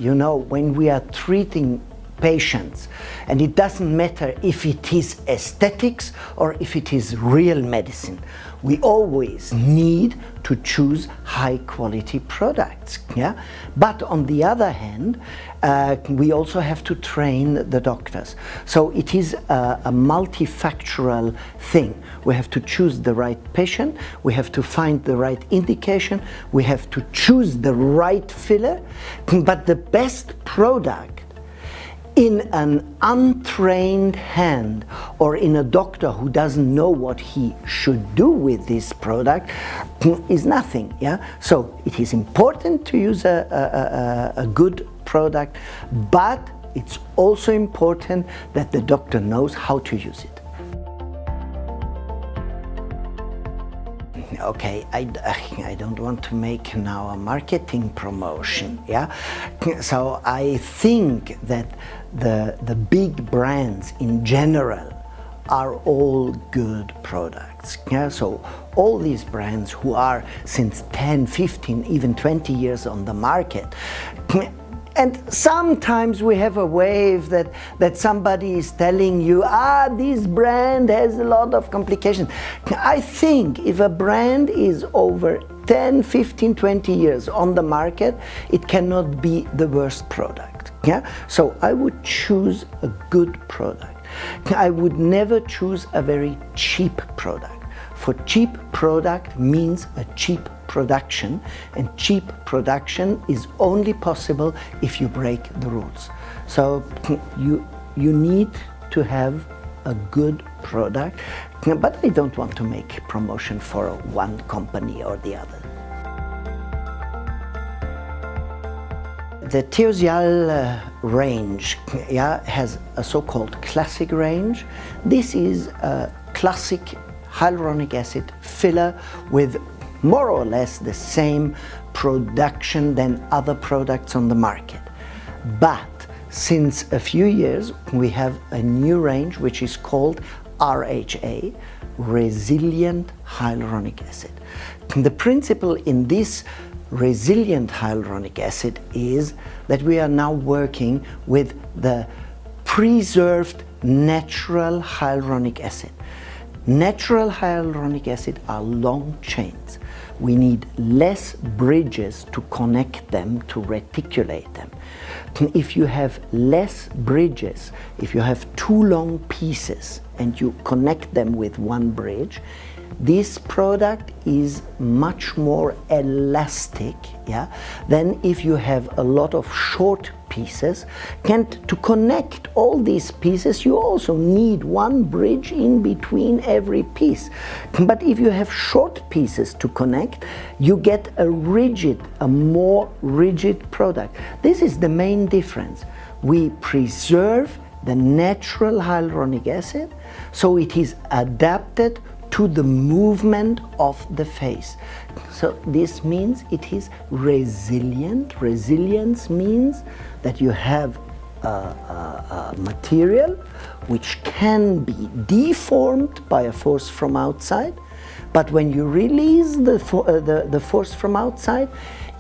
you know, when we are treating patients, and it doesn't matter if it is aesthetics or if it is real medicine, we always need to choose high quality products, yeah? But on the other hand, we also have to train the doctors. So it is a multifactorial thing. We have to choose the right patient, we have to find the right indication, we have to choose the right filler, but the best product in an untrained hand or in a doctor who doesn't know what he should do with this product is nothing, yeah? So it is important to use a good product, but it's also important that the doctor knows how to use it. Okay, I don't want to make now a marketing promotion, yeah? So I think that the big brands in general are all good products, yeah? So all these brands who are since 10, 15, even 20 years on the market, and sometimes we have a wave that somebody is telling you, this brand has a lot of complications. I think if a brand is over 10, 15, 20 years on the market, it cannot be the worst product. Yeah? So I would choose a good product. I would never choose a very cheap product. For cheap product means a cheap production, and cheap production is only possible if you break the rules. So you need to have a good product, but I don't want to make promotion for one company or the other. The Teosial range, yeah, has a so-called classic range. This is a classic hyaluronic acid filler with more or less the same production than other products on the market. But since a few years we have a new range which is called RHA, resilient hyaluronic acid. The principle in this resilient hyaluronic acid is that we are now working with the preserved natural hyaluronic acid. Natural hyaluronic acid are long chains. We need less bridges to connect them, to reticulate them. If you have less bridges, if you have two long pieces and you connect them with one bridge, this product is much more elastic, yeah, than if you have a lot of short pieces. And to connect all these pieces, you also need one bridge in between every piece. But if you have short pieces to connect, you get a more rigid product. This is the main difference. We preserve the natural hyaluronic acid, so it is adapted to the movement of the face. So this means it is resilient. Resilience means that you have a material which can be deformed by a force from outside, but when you release the force from outside,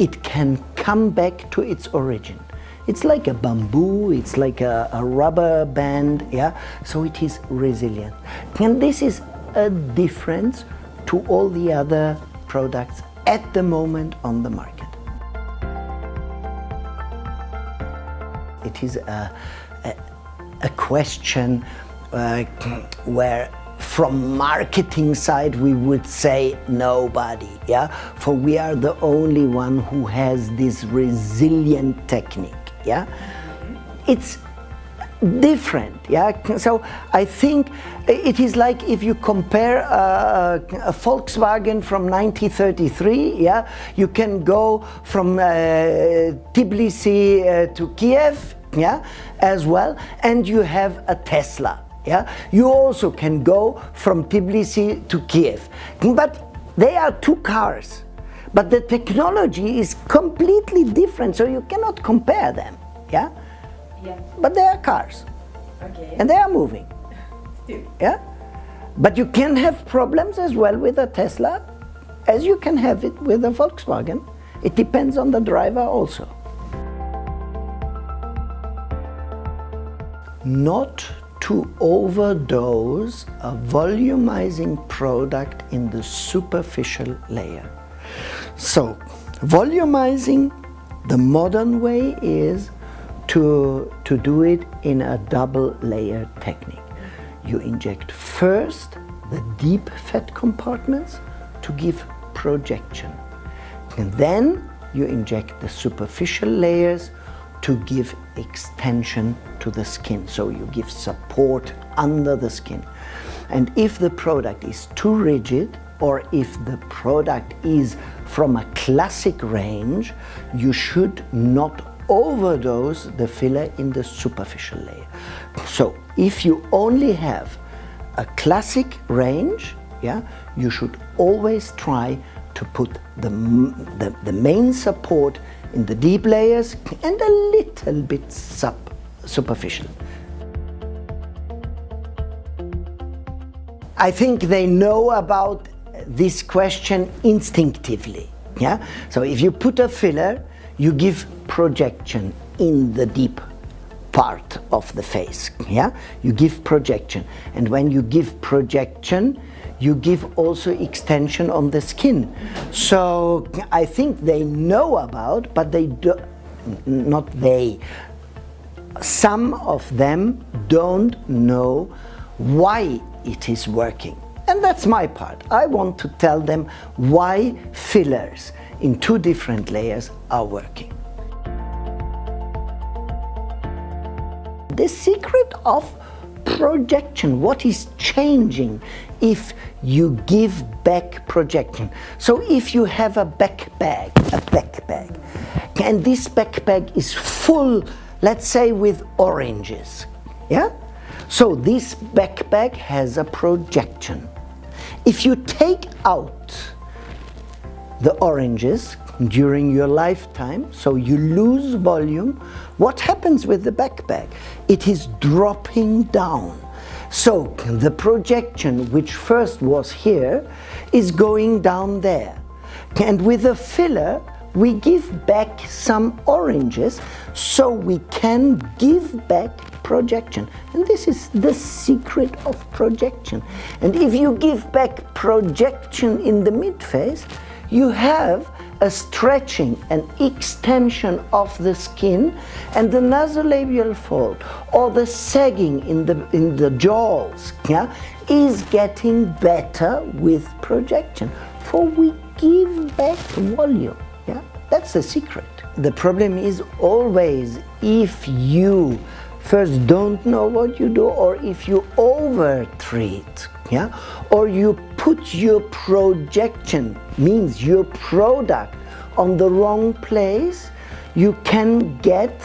it can come back to its origin. It's like a bamboo, it's like a rubber band, yeah? So it is resilient. And this is a difference to all the other products at the moment on the market. It is a question where from marketing side we would say nobody, yeah? For we are the only one who has this resilient technique, yeah? It's different, yeah? So I think it is like if you compare a Volkswagen from 1933, yeah? You can go from Tbilisi to Kiev, yeah, as well, and you have a Tesla, yeah? You also can go from Tbilisi to Kiev, but they are two cars, but the technology is completely different, so you cannot compare them, yeah? Yeah. But they are cars, Okay. and they are moving, Still. yeah? But you can have problems as well with a Tesla as you can have it with a Volkswagen. It depends on the driver also. not to overdose a volumizing product in the superficial layer. So, volumizing, the modern way is to do it in a double layer technique. You inject first the deep fat compartments to give projection. And then you inject the superficial layers to give extension to the skin. So you give support under the skin. And if the product is too rigid, or if the product is from a classic range, you should not overdose the filler in the superficial layer. So if you only have a classic range, you should always try to put the main support in the deep layers and a little bit superficial. I think they know about this question instinctively. So if you put a filler, you give projection in the deep part of the face. You give projection, and when you give projection, you give also extension on the skin. So I think they know about, but they do not they. Some of them don't know why it is working. And that's my part. I want to tell them why fillers in two different layers are working. The secret of projection, what is changing if you give back projection. So if you have a backpack, and this backpack is full, let's say, with oranges, so this backpack has a projection. If you take out the oranges during your lifetime, so you lose volume, what happens with the backpack? It is dropping down. So the projection, which first was here, is going down there. And with a filler, we give back some oranges, so we can give back projection. And this is the secret of projection. And if you give back projection in the midface, you have a stretching, an extension of the skin, and the nasolabial fold or the sagging in the jaws is getting better with projection, for we give back volume. That's the secret. The problem is always if you first don't know what you do, or if you over-treat, or you put your projection, means your product, on the wrong place, you can get